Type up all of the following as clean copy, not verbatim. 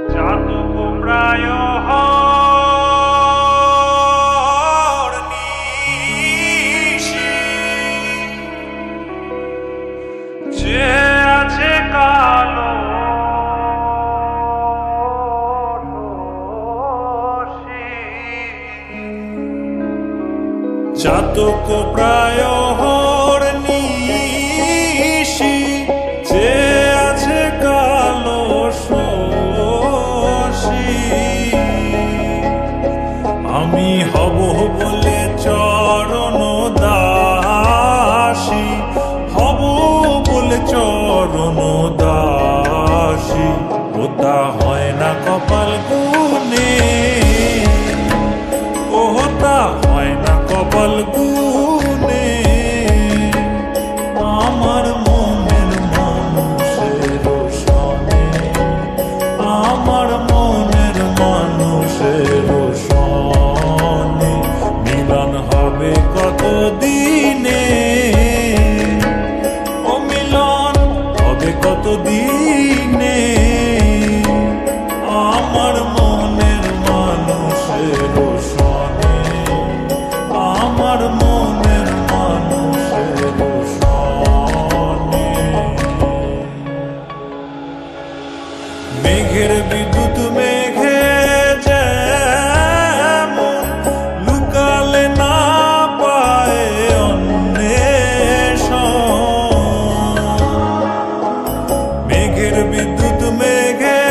চাতক প্রায় যে আছে কালো চাতক প্রায় নিশি যে আছে কালো শশী আমি হব বলে চরণ দাসী হব বলে চরণ দাসী ওটা হয় না কপাল গুনে ওটা হয় না কপাল গুনে আমার মনের মানুষের সনে আমার মনের মানুষের সনে মিলন হবে কত দিনে ও মিলন হবে কত দিনে আমার মনের মানুষের সনে আমার মনের মানুষের সনে মেঘের বিদ্যুৎ মেঘে যেমন লুকালে না পায় অন্বেষণ মেঘের বিদ্যুৎ মেঘে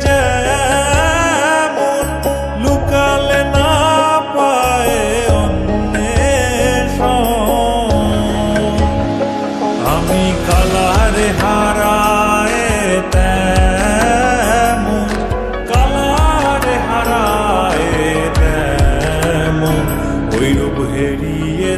যেমন লুকালে না পায় অন্বেষণ আমি কালারে হারায় তেমন কালারে হারায় তেমন ওই রূপ হেরিয়ে